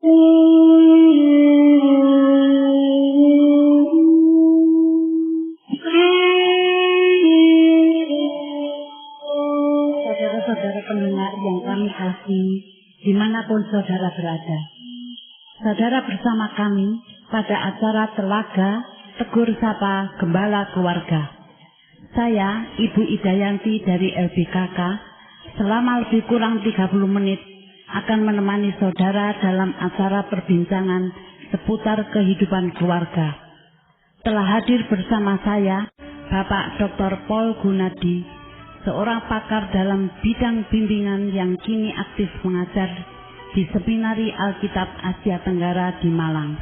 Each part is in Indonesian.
Saudara-saudara pendengar yang kami kasih, dimanapun saudara berada. Saudara bersama kami pada acara Telaga Tegur Sapa Gembala Keluarga. Saya, Ibu Idayanti dari LBKK, selama lebih kurang 30 menit akan menemani saudara dalam acara perbincangan seputar kehidupan keluarga. Telah hadir bersama saya, Bapak Dr. Paul Gunadi, seorang pakar dalam bidang bimbingan yang kini aktif mengajar di Seminari Alkitab Asia Tenggara di Malang.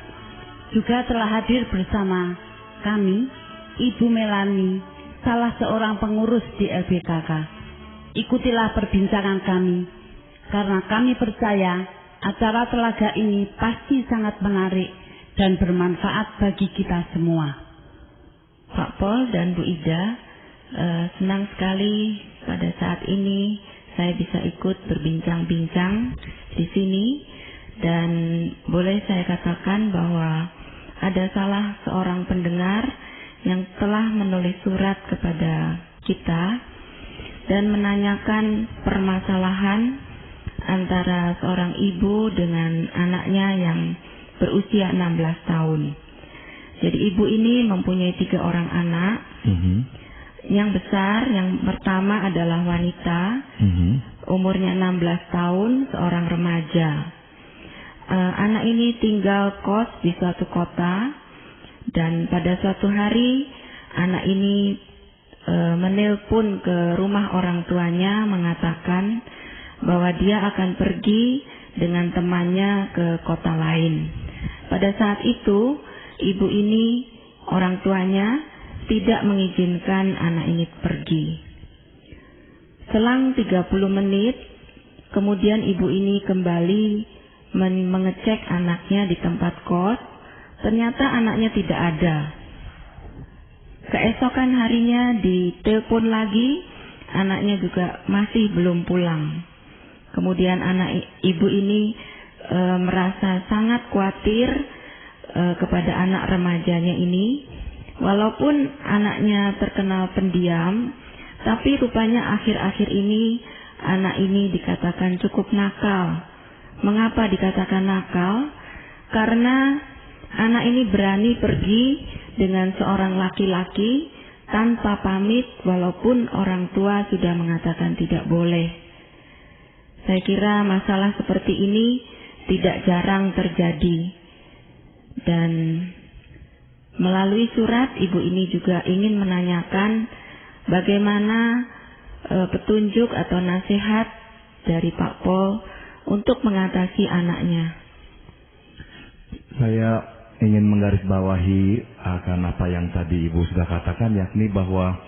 Juga telah hadir bersama kami, Ibu Melani, salah seorang pengurus di LBKK. Ikutilah perbincangan kami, karena kami percaya acara Telaga ini pasti sangat menarik dan bermanfaat bagi kita semua. Pak Paul dan Bu Ida, senang sekali pada saat ini saya bisa ikut berbincang-bincang di sini, dan boleh saya katakan bahwa ada salah seorang pendengar yang telah menulis surat kepada kita dan menanyakan permasalahan antara seorang ibu dengan anaknya yang berusia 16 tahun. Jadi ibu ini mempunyai 3 orang anak. Yang besar, yang pertama adalah wanita, umurnya 16 tahun, seorang remaja. Anak ini tinggal kos di suatu kota, dan pada suatu hari anak ini menelpon ke rumah orang tuanya mengatakan bahwa dia akan pergi dengan temannya ke kota lain. Pada saat itu, ibu ini, orang tuanya, tidak mengizinkan anak ini pergi. Selang 30 menit, kemudian ibu ini kembali mengecek anaknya di tempat kos. Ternyata anaknya tidak ada. Keesokan harinya ditelepon lagi, anaknya juga masih belum pulang. Kemudian ibu ini merasa sangat khawatir kepada anak remajanya ini. Walaupun anaknya terkenal pendiam, tapi rupanya akhir-akhir ini anak ini dikatakan cukup nakal. Mengapa dikatakan nakal? Karena anak ini berani pergi dengan seorang laki-laki tanpa pamit, walaupun orang tua sudah mengatakan tidak boleh. Saya kira masalah seperti ini tidak jarang terjadi. Dan melalui surat, ibu ini juga ingin menanyakan bagaimana petunjuk atau nasihat dari Pak Paul untuk mengatasi anaknya. Saya ingin menggarisbawahi akan apa yang tadi Ibu sudah katakan, yakni bahwa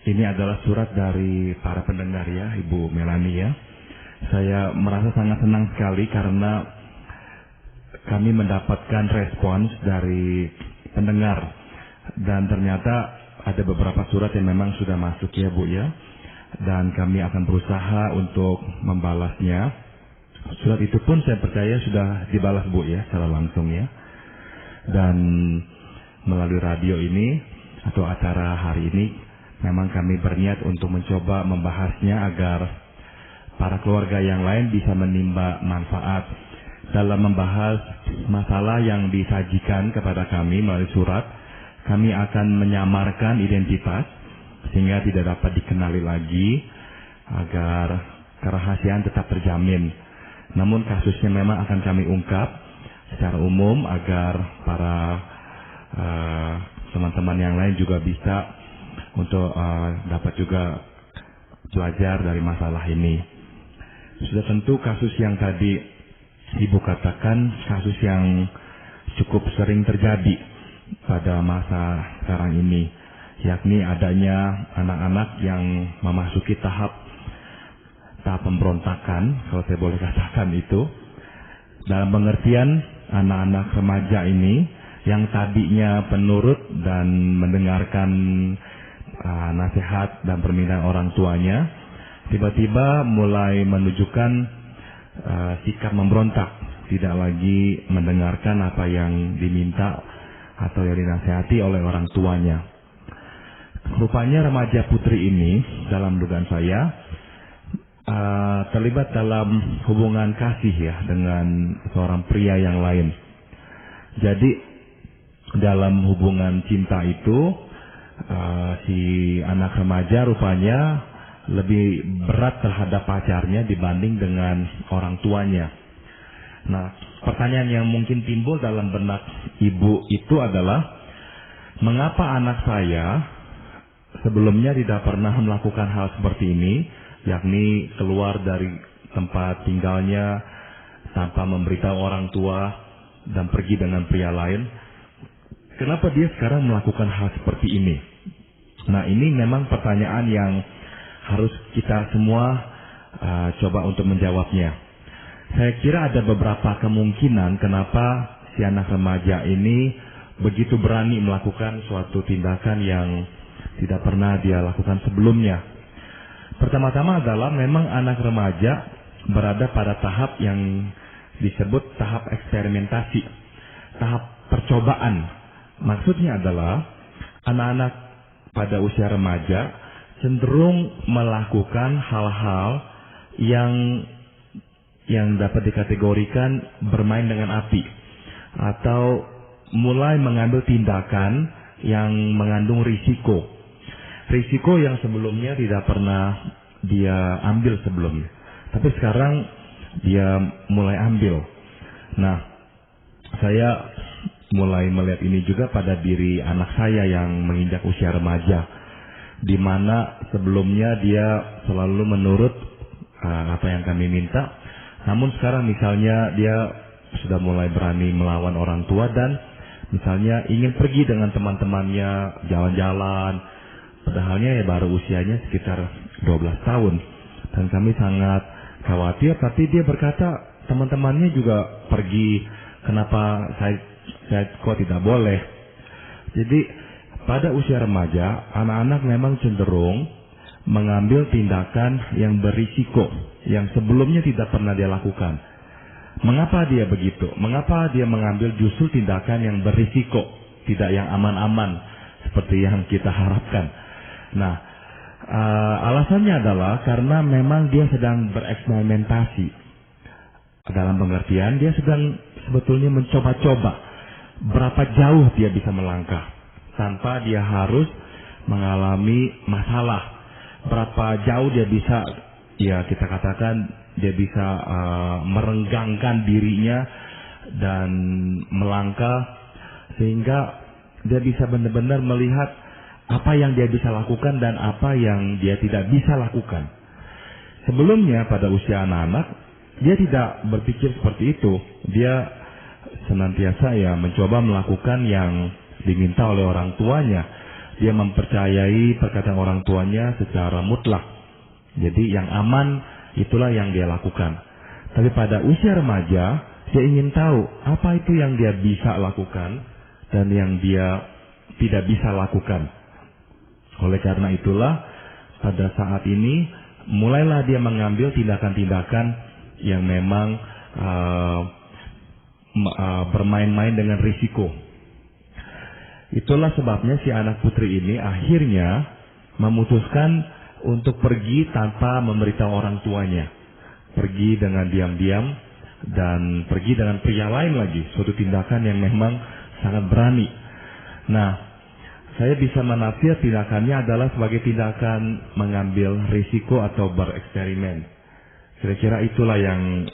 ini adalah surat dari para pendengar ya, Ibu Melani ya. Saya merasa sangat senang sekali karena kami mendapatkan respons dari pendengar, dan ternyata ada beberapa surat yang memang sudah masuk ya Bu ya, dan kami akan berusaha untuk membalasnya. Surat itu pun saya percaya sudah dibalas Bu ya, secara langsung ya. Dan melalui radio ini atau acara hari ini, memang kami berniat untuk mencoba membahasnya agar para keluarga yang lain bisa menimba manfaat dalam membahas masalah yang disajikan kepada kami melalui surat. Kami akan menyamarkan identitas sehingga tidak dapat dikenali lagi agar kerahasiaan tetap terjamin. Namun kasusnya memang akan kami ungkap secara umum agar para teman-teman yang lain juga bisa untuk dapat juga belajar dari masalah ini. Sudah tentu kasus yang tadi Ibu katakan kasus yang cukup sering terjadi pada masa sekarang ini, yakni adanya anak-anak yang memasuki tahap pemberontakan, kalau saya boleh katakan itu, dalam pengertian anak-anak remaja ini yang tadinya penurut dan mendengarkan nasihat dan permintaan orang tuanya, tiba-tiba mulai menunjukkan sikap memberontak tidak lagi mendengarkan apa yang diminta atau yang dinasihati oleh orang tuanya. Rupanya remaja putri ini dalam dugaan saya terlibat dalam hubungan kasih ya dengan seorang pria yang lain. Jadi dalam hubungan cinta itu si anak remaja rupanya lebih berat terhadap pacarnya dibanding dengan orang tuanya. Nah, pertanyaan yang mungkin timbul dalam benak ibu itu adalah, mengapa anak saya sebelumnya tidak pernah melakukan hal seperti ini, yakni keluar dari tempat tinggalnya tanpa memberitahu orang tua dan pergi dengan pria lain? Kenapa dia sekarang melakukan hal seperti ini? Nah, ini memang pertanyaan yang harus kita semua coba untuk menjawabnya. Saya kira ada beberapa kemungkinan kenapa si anak remaja ini begitu berani melakukan suatu tindakan yang tidak pernah dia lakukan sebelumnya. Pertama-tama adalah memang anak remaja berada pada tahap yang disebut tahap eksperimentasi, tahap percobaan. Maksudnya adalah anak-anak pada usia remaja cenderung melakukan hal-hal yang dapat dikategorikan bermain dengan api, atau mulai mengambil tindakan yang mengandung risiko yang sebelumnya tidak pernah dia ambil sebelumnya, tapi sekarang dia mulai ambil. Nah, saya mulai melihat ini juga pada diri anak saya yang menginjak usia remaja, di mana sebelumnya dia selalu menurut apa yang kami minta, namun sekarang misalnya dia sudah mulai berani melawan orang tua dan misalnya ingin pergi dengan teman-temannya jalan-jalan, padahalnya ya baru usianya sekitar 12 tahun, dan kami sangat khawatir. Tapi dia berkata teman-temannya juga pergi, kenapa saya kok tidak boleh? Jadi pada usia remaja, anak-anak memang cenderung mengambil tindakan yang berisiko, yang sebelumnya tidak pernah dia lakukan. Mengapa dia begitu? Mengapa dia mengambil justru tindakan yang berisiko, tidak yang aman-aman seperti yang kita harapkan? Nah, alasannya adalah karena memang dia sedang bereksperimentasi. Dalam pengertian, dia sedang sebetulnya mencoba-coba berapa jauh dia bisa melangkah tanpa dia harus mengalami masalah. Berapa jauh dia bisa, ya kita katakan dia bisa merenggangkan dirinya dan melangkah sehingga dia bisa benar-benar melihat apa yang dia bisa lakukan dan apa yang dia tidak bisa lakukan. Sebelumnya pada usia anak-anak, dia tidak berpikir seperti itu. Dia senantiasa ya mencoba melakukan yang diminta oleh orang tuanya. Dia mempercayai perkataan orang tuanya secara mutlak. Jadi yang aman itulah yang dia lakukan. Tapi pada usia remaja, dia ingin tahu apa itu yang dia bisa lakukan dan yang dia tidak bisa lakukan. Oleh karena itulah pada saat ini mulailah dia mengambil tindakan-tindakan yang memang bermain-main dengan risiko. Itulah sebabnya si anak putri ini akhirnya memutuskan untuk pergi tanpa memberitahu orang tuanya. Pergi dengan diam-diam dan pergi dengan pria lain lagi. Suatu tindakan yang memang sangat berani. Nah, saya bisa menafsir tindakannya adalah sebagai tindakan mengambil risiko atau bereksperimen. Kira-kira itulah yang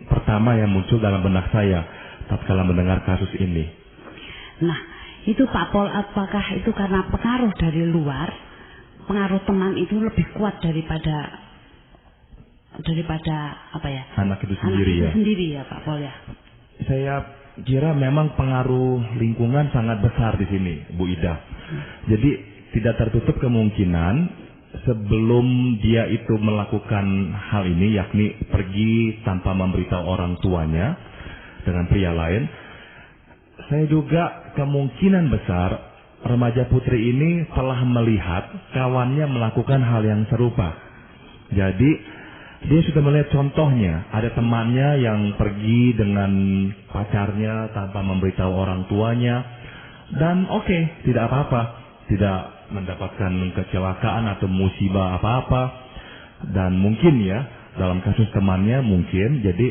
pertama yang muncul dalam benak saya tatkala mendengar kasus ini. Nah, itu Pak Pol, apakah itu karena pengaruh dari luar, pengaruh teman itu lebih kuat daripada apa ya? Anak itu sendiri. Anak itu sendiri ya Pak Pol ya. Saya kira memang pengaruh lingkungan sangat besar di sini, Bu Ida. Jadi tidak tertutup kemungkinan sebelum dia itu melakukan hal ini, yakni pergi tanpa memberitahu orang tuanya dengan pria lain, saya duga kemungkinan besar remaja putri ini telah melihat kawannya melakukan hal yang serupa. Jadi Dia sudah melihat contohnya, ada temannya yang pergi dengan pacarnya tanpa memberitahu orang tuanya, dan oke, tidak apa-apa, tidak mendapatkan kecelakaan atau musibah apa-apa. Dan mungkin ya, dalam kasus temannya mungkin, jadi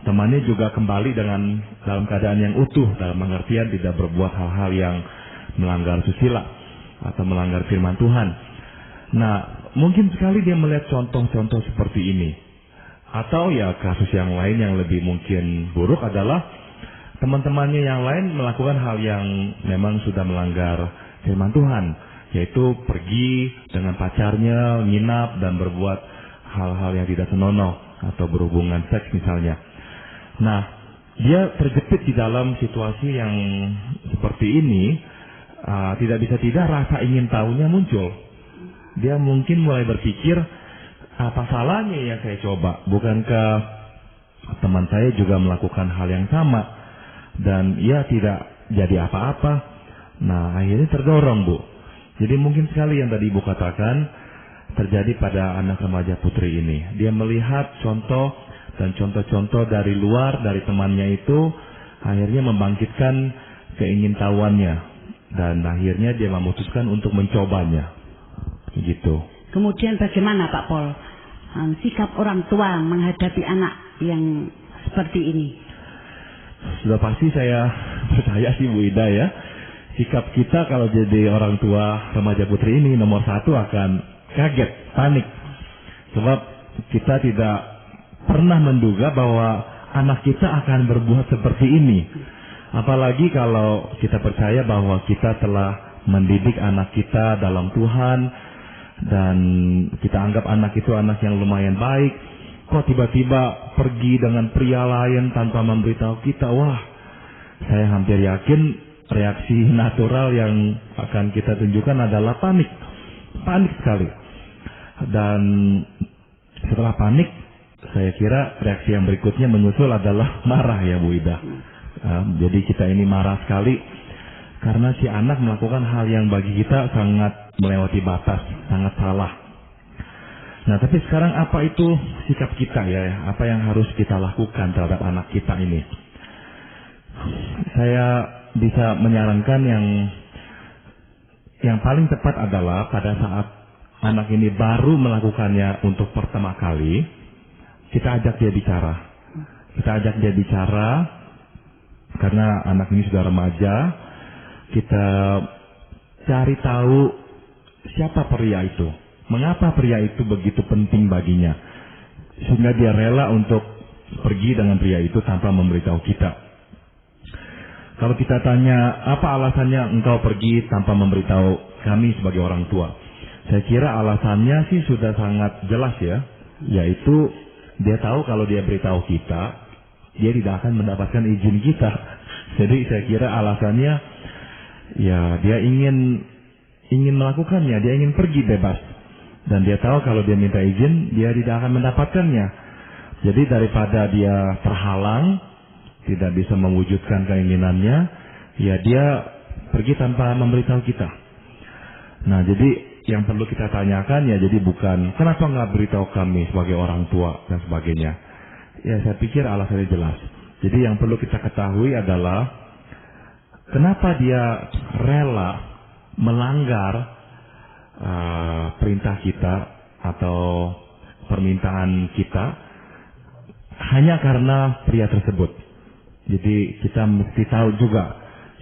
temannya juga kembali dalam keadaan yang utuh, dalam pengertian tidak berbuat hal-hal yang melanggar susila atau melanggar firman Tuhan. Nah, mungkin sekali dia melihat contoh-contoh seperti ini. Atau ya kasus yang lain yang lebih mungkin buruk adalah teman-temannya yang lain melakukan hal yang memang sudah melanggar firman Tuhan, yaitu pergi dengan pacarnya, nginap dan berbuat hal-hal yang tidak senonoh atau berhubungan seks misalnya. Nah, dia terjepit di dalam situasi yang seperti ini, tidak bisa tidak rasa ingin tahunya muncul. Dia mungkin mulai berpikir, apa salahnya yang saya coba? Bukankah teman saya juga melakukan hal yang sama? Dan ia tidak jadi apa-apa. Nah, akhirnya terdorong, Bu. Jadi mungkin sekali yang tadi Ibu katakan terjadi pada anak remaja putri ini. Dia melihat contoh dan contoh-contoh dari luar, dari temannya itu, akhirnya membangkitkan keingintahuannya. Dan akhirnya dia memutuskan untuk mencobanya. Gitu. Kemudian bagaimana Pak Pol sikap orang tua menghadapi anak yang seperti ini? Sudah pasti saya percaya sih Bu Ida ya, sikap kita kalau jadi orang tua remaja putri ini nomor satu akan kaget, panik. Sebab kita tidak pernah menduga bahwa anak kita akan berbuat seperti ini. Apalagi kalau kita percaya bahwa kita telah mendidik anak kita dalam Tuhan, dan kita anggap anak itu anak yang lumayan baik. Kok tiba-tiba pergi dengan pria lain tanpa memberitahu kita? Wah, saya hampir yakin reaksi natural yang akan kita tunjukkan adalah panik. Panik sekali. Dan setelah panik, saya kira reaksi yang berikutnya menyusul adalah marah ya Bu Ida. Jadi kita ini marah sekali karena si anak melakukan hal yang bagi kita sangat melewati batas, sangat salah. Nah, tapi sekarang apa itu sikap kita ya? Apa yang harus kita lakukan terhadap anak kita ini? Saya bisa menyarankan yang paling tepat adalah pada saat anak ini baru melakukannya untuk pertama kali, kita ajak dia bicara. Kita ajak dia bicara karena anak ini sudah remaja. Kita cari tahu siapa pria itu, mengapa pria itu begitu penting baginya, sehingga dia rela untuk pergi dengan pria itu tanpa memberitahu kita. Kalau kita tanya, apa alasannya engkau pergi tanpa memberitahu kami sebagai orang tua? Saya kira alasannya sih sudah sangat jelas ya, yaitu dia tahu kalau dia beritahu kita, dia tidak akan mendapatkan izin kita. Jadi saya kira alasannya ya dia ingin melakukannya, dia ingin pergi bebas. Dan dia tahu kalau dia minta izin, dia tidak akan mendapatkannya. Jadi daripada dia terhalang, tidak bisa mewujudkan keinginannya, ya dia pergi tanpa memberitahu kita. Nah, jadi yang perlu kita tanyakan ya jadi bukan kenapa nggak beritahu kami sebagai orang tua dan sebagainya. Ya saya pikir alasannya jelas. Jadi yang perlu kita ketahui adalah kenapa dia rela melanggar perintah kita atau permintaan kita hanya karena pria tersebut. Jadi kita mesti tahu juga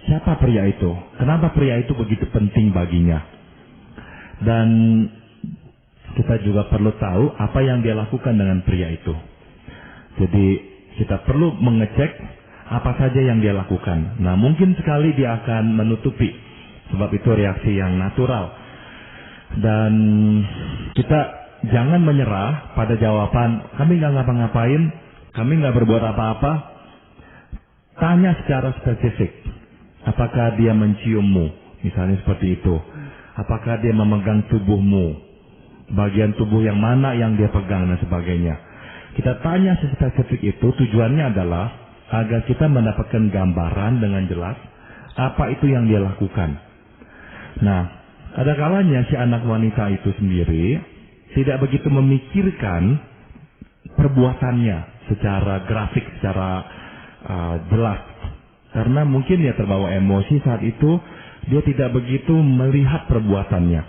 siapa pria itu, kenapa pria itu begitu penting baginya. Dan kita juga perlu tahu apa yang dia lakukan dengan pria itu. Jadi kita perlu mengecek apa saja yang dia lakukan. Nah, mungkin sekali dia akan menutupi, sebab itu reaksi yang natural. Dan kita jangan menyerah pada jawaban, kami nggak ngapa-ngapain, kami nggak berbuat apa-apa. Tanya secara spesifik, apakah dia menciummu, misalnya seperti itu. Apakah dia memegang tubuhmu, bagian tubuh yang mana yang dia pegang dan sebagainya. Kita tanya spesifik itu, tujuannya adalah agar kita mendapatkan gambaran dengan jelas apa itu yang dia lakukan. Nah, ada kalanya si anak wanita itu sendiri tidak begitu memikirkan perbuatannya secara grafik, secara jelas. Karena mungkin dia terbawa emosi saat itu, dia tidak begitu melihat perbuatannya.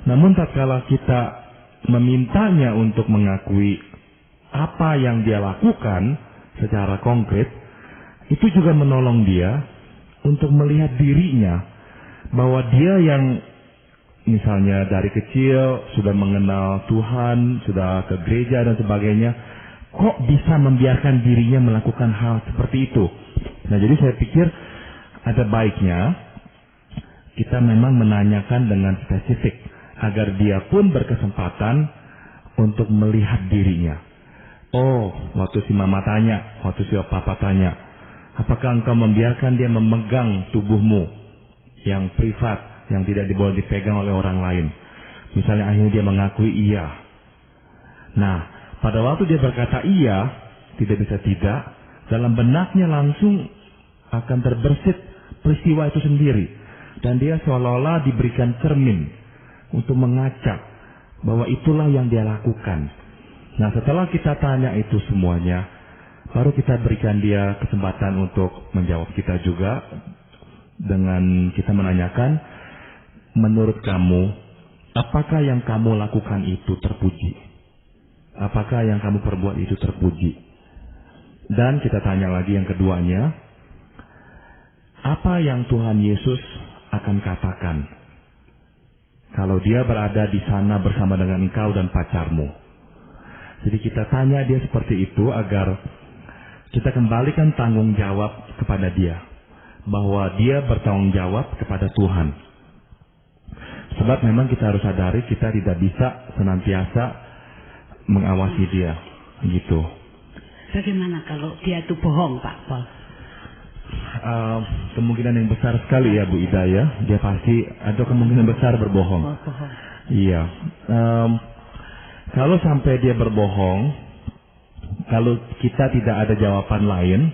Namun tatkala kita memintanya untuk mengakui apa yang dia lakukan secara konkret, itu juga menolong dia untuk melihat dirinya, bahwa dia yang misalnya dari kecil sudah mengenal Tuhan, sudah ke gereja dan sebagainya, kok bisa membiarkan dirinya melakukan hal seperti itu. Nah, jadi saya pikir ada baiknya kita memang menanyakan dengan spesifik, agar dia pun berkesempatan untuk melihat dirinya. Oh, waktu si mama tanya, waktu si papa tanya, apakah engkau membiarkan dia memegang tubuhmu yang privat, yang tidak boleh dipegang oleh orang lain? Misalnya akhirnya dia mengakui iya. Nah, pada waktu dia berkata iya, tidak bisa tidak, dalam benaknya langsung akan terbersit peristiwa itu sendiri. Dan dia seolah-olah diberikan cermin untuk mengaca bahwa itulah yang dia lakukan. Nah, setelah kita tanya itu semuanya, baru kita berikan dia kesempatan untuk menjawab kita juga dengan kita menanyakan, menurut kamu, apakah yang kamu lakukan itu terpuji? Apakah yang kamu perbuat itu terpuji? Dan kita tanya lagi yang keduanya, apa yang Tuhan Yesus akan katakan kalau dia berada di sana bersama dengan engkau dan pacarmu? Jadi kita tanya dia seperti itu agar kita kembalikan tanggung jawab kepada dia, bahwa dia bertanggung jawab kepada Tuhan. Sebab memang kita harus sadari kita tidak bisa senantiasa mengawasi dia, gitu. Bagaimana kalau dia itu bohong, Pak Paul? Kemungkinan yang besar sekali ya Bu Ida ya, dia pasti ada kemungkinan besar berbohong. Bohong. Iya. Kalau sampai dia berbohong, kalau kita tidak ada jawaban lain,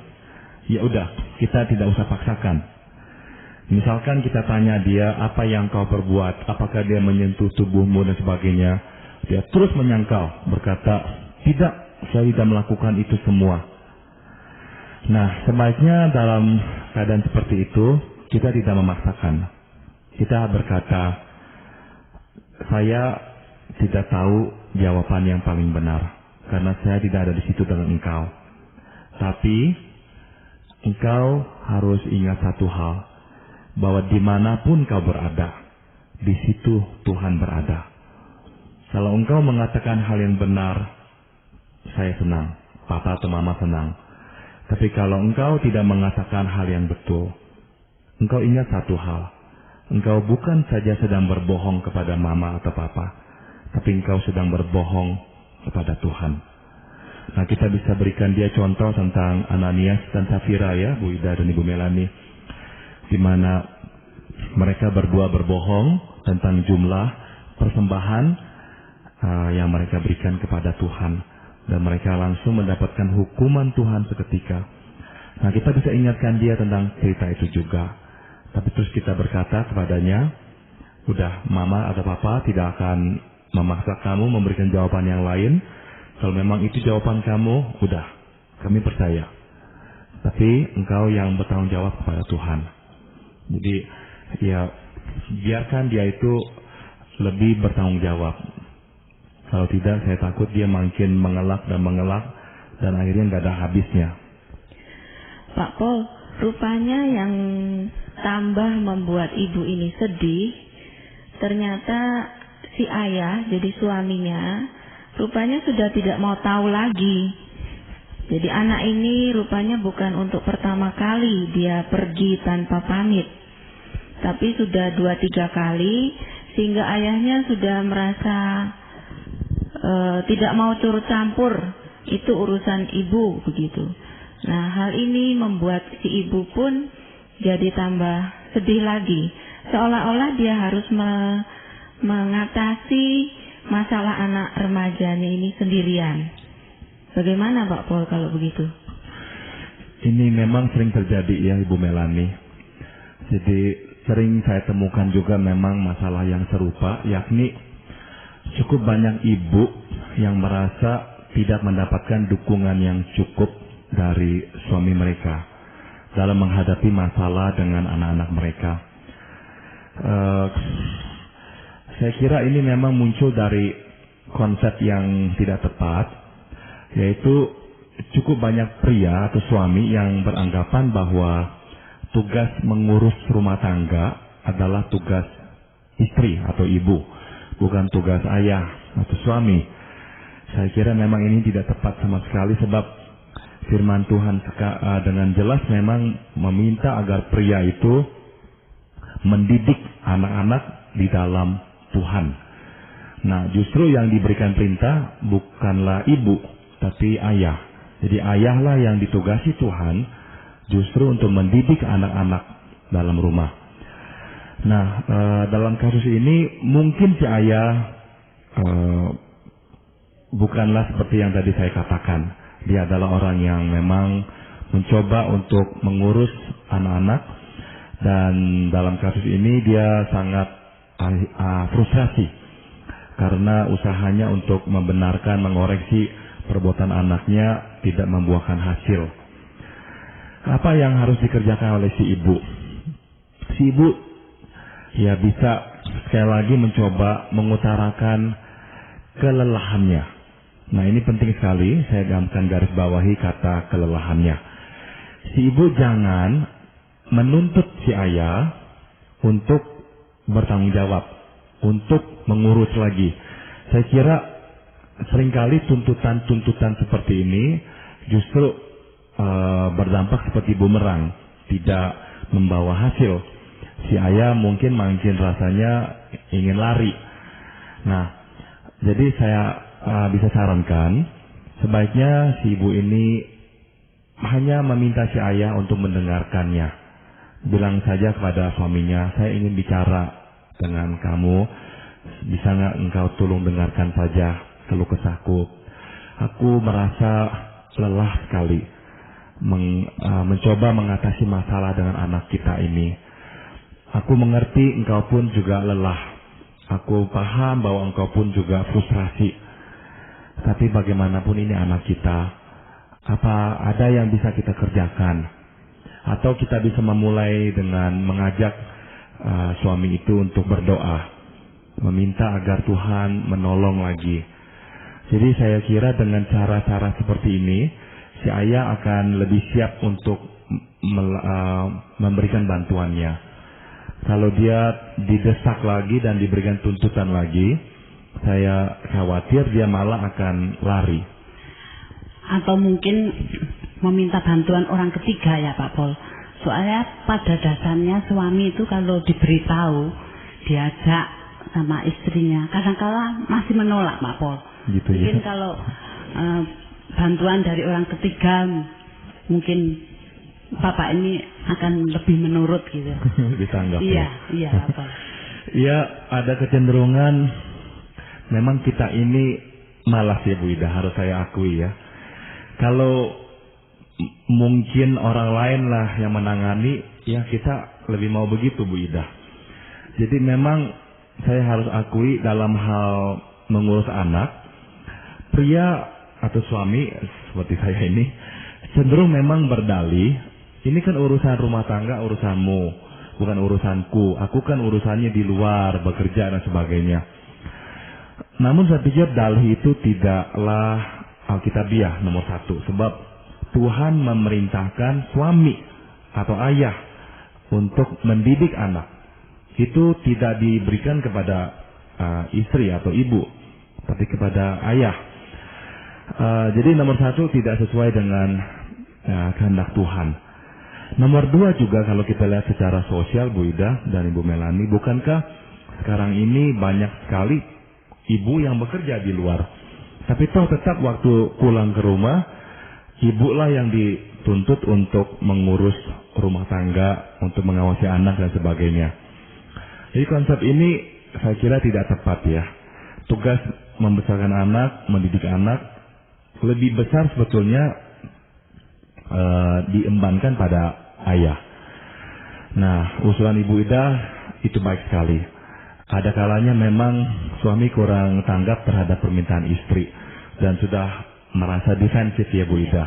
ya udah, kita tidak usah paksakan. Misalkan kita tanya dia, apa yang kau perbuat, apakah dia menyentuh tubuhmu dan sebagainya, dia terus menyangkal, berkata, tidak, saya tidak melakukan itu semua. Nah, sebaiknya dalam keadaan seperti itu, kita tidak memaksakan. Kita berkata, saya tidak tahu jawaban yang paling benar, karena saya tidak ada di situ dengan engkau. Tapi, engkau harus ingat satu hal, bahwa dimanapun kau berada, di situ Tuhan berada. Kalau engkau mengatakan hal yang benar, saya senang, papa atau mama senang. Tapi kalau engkau tidak mengatakan hal yang betul, engkau ingat satu hal, engkau bukan saja sedang berbohong kepada mama atau papa, tapi engkau sedang berbohong kepada Tuhan. Nah, kita bisa berikan dia contoh tentang Ananias dan Safira ya, Bu Ida dan Ibu Melani, di mana mereka berdua berbohong tentang jumlah persembahan yang mereka berikan kepada Tuhan. Dan mereka langsung mendapatkan hukuman Tuhan seketika. Nah, kita bisa ingatkan dia tentang cerita itu juga. Tapi terus kita berkata kepadanya, udah, mama atau papa tidak akan memaksa kamu memberikan jawaban yang lain. Kalau memang itu jawaban kamu, udah, kami percaya. Tapi engkau yang bertanggung jawab kepada Tuhan. Jadi, ya, biarkan dia itu lebih bertanggung jawab. Kalau tidak, saya takut dia makin mengelak dan akhirnya nggak ada habisnya. Pak Paul, rupanya yang tambah membuat ibu ini sedih, ternyata si ayah, jadi suaminya, rupanya sudah tidak mau tahu lagi. Jadi anak ini rupanya bukan untuk pertama kali dia pergi tanpa pamit, tapi sudah 2-3 kali, sehingga ayahnya sudah merasa tidak mau turut campur, itu urusan ibu begitu. Nah, hal ini membuat si ibu pun jadi tambah sedih lagi, seolah-olah dia harus mengatasi masalah anak remajanya ini sendirian. Bagaimana Pak Paul kalau begitu? Ini memang sering terjadi ya Ibu Melani. Jadi sering saya temukan juga memang masalah yang serupa, yakni cukup banyak ibu yang merasa tidak mendapatkan dukungan yang cukup dari suami mereka dalam menghadapi masalah dengan anak-anak mereka. Saya kira ini memang muncul dari konsep yang tidak tepat, yaitu cukup banyak pria atau suami yang beranggapan bahwa tugas mengurus rumah tangga adalah tugas istri atau ibu, bukan tugas ayah atau suami. Saya kira memang ini tidak tepat sama sekali, sebab firman Tuhan dengan jelas memang meminta agar pria itu mendidik anak-anak di dalam Tuhan. Nah, justru yang diberikan perintah bukanlah ibu, tapi ayah. Jadi ayahlah yang ditugasi Tuhan justru untuk mendidik anak-anak dalam rumah. Nah, dalam kasus ini mungkin si ayah bukanlah seperti yang tadi saya katakan. Dia adalah orang yang memang mencoba untuk mengurus anak-anak, dan dalam kasus ini dia sangat frustrasi karena usahanya untuk membenarkan, mengoreksi perbuatan anaknya tidak membuahkan hasil. Apa yang harus dikerjakan oleh si ibu? Si ibu ya bisa sekali lagi mencoba mengutarakan kelelahannya. Nah, ini penting sekali, saya akan garis bawahi kata kelelahannya. Si ibu jangan menuntut si ayah untuk bertanggung jawab, untuk mengurus lagi. Saya kira seringkali tuntutan-tuntutan seperti ini justru berdampak seperti bumerang, tidak membawa hasil. Si ayah mungkin rasanya ingin lari. Nah, jadi saya bisa sarankan, sebaiknya si ibu ini hanya meminta si ayah untuk mendengarkannya. Bilang saja kepada suaminya, saya ingin bicara dengan kamu, bisa nggak engkau tolong dengarkan saja keluh kesahku. Aku merasa lelah sekali mencoba mengatasi masalah dengan anak kita ini. Aku mengerti engkau pun juga lelah. Aku paham bahwa engkau pun juga frustrasi. Tapi bagaimanapun ini anak kita. Apa ada yang bisa kita kerjakan? Atau kita bisa memulai dengan mengajak suami itu untuk berdoa, meminta agar Tuhan menolong lagi. Jadi saya kira dengan cara-cara seperti ini, si ayah akan lebih siap untuk memberikan bantuannya. Kalau dia didesak lagi dan diberikan tuntutan lagi, saya khawatir dia malah akan lari. Atau mungkin meminta bantuan orang ketiga ya Pak Pol. Soalnya pada dasarnya suami itu kalau diberitahu, diajak sama istrinya, kadang-kala masih menolak Pak Pol. Gitu, mungkin ya. Kalau bantuan dari orang ketiga, mungkin Bapak ini akan lebih menurut gitu. Ditanggap. Iya Pak Pol. Iya, ada kecenderungan memang kita ini malas ya Bu Ida, harus saya akui ya. Kalau mungkin orang lain lah yang menangani, ya kita lebih mau begitu Bu Ida. Jadi memang saya harus akui dalam hal mengurus anak, pria atau suami seperti saya ini cenderung memang berdalih, ini kan urusan rumah tangga, urusanmu, bukan urusanku. Aku kan urusannya di luar, bekerja dan sebagainya. Namun saya pikir dalih itu tidaklah alkitabiah nomor satu, sebab Tuhan memerintahkan suami atau ayah untuk mendidik anak. Itu tidak diberikan kepada istri atau ibu, tapi kepada ayah. Jadi nomor satu tidak sesuai dengan kehendak Tuhan. Nomor dua juga kalau kita lihat secara sosial Bu Ida dan Ibu Melani, bukankah sekarang ini banyak sekali ibu yang bekerja di luar? Tapi toh tetap waktu pulang ke rumah, ibulah yang dituntut untuk mengurus rumah tangga, untuk mengawasi anak dan sebagainya. Jadi konsep ini saya kira tidak tepat ya. Tugas membesarkan anak, mendidik anak, lebih besar sebetulnya diembankan pada ayah. Nah, usulan Ibu Ida itu baik sekali. Ada kalanya memang suami kurang tanggap terhadap permintaan istri dan sudah merasa defensif ya Bu Ida,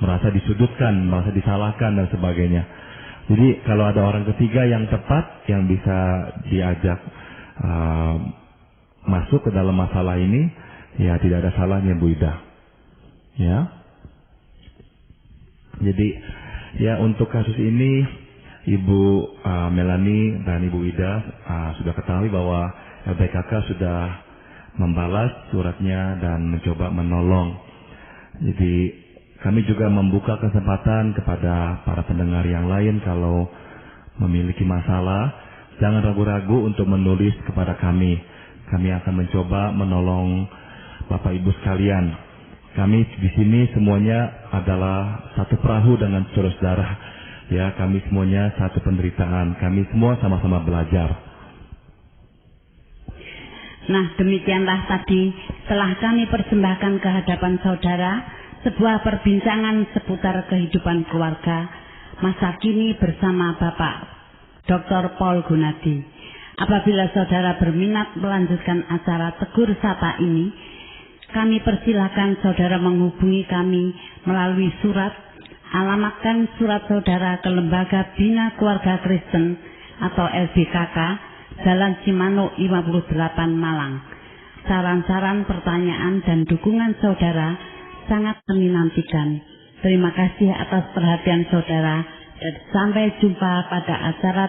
merasa disudutkan, merasa disalahkan dan sebagainya. Jadi kalau ada orang ketiga yang tepat yang bisa diajak masuk ke dalam masalah ini, ya tidak ada salahnya Bu Ida. Ya. Jadi ya untuk kasus ini Ibu Melani dan Ibu Ida sudah ketahui bahwa LBKK sudah membalas suratnya dan mencoba menolong. Jadi kami juga membuka kesempatan kepada para pendengar yang lain kalau memiliki masalah, jangan ragu-ragu untuk menulis kepada kami. Kami akan mencoba menolong Bapak Ibu sekalian. Kami di sini semuanya adalah satu perahu dengan saudara-saudara. Ya, kami semuanya satu penderitaan. Kami semua sama-sama belajar. Nah, demikianlah tadi telah kami persembahkan ke hadapan saudara sebuah perbincangan seputar kehidupan keluarga masa kini bersama Bapak Dr. Paul Gunadi. Apabila saudara berminat melanjutkan acara Tegur Sapa ini, kami persilahkan saudara menghubungi kami melalui surat. Alamatkan surat saudara ke Lembaga Bina Keluarga Kristen atau LBKK, Jalan Cimanuk 58 Malang. Saran-saran, pertanyaan, dan dukungan saudara sangat kami nantikan. Terima kasih atas perhatian saudara dan sampai jumpa pada acara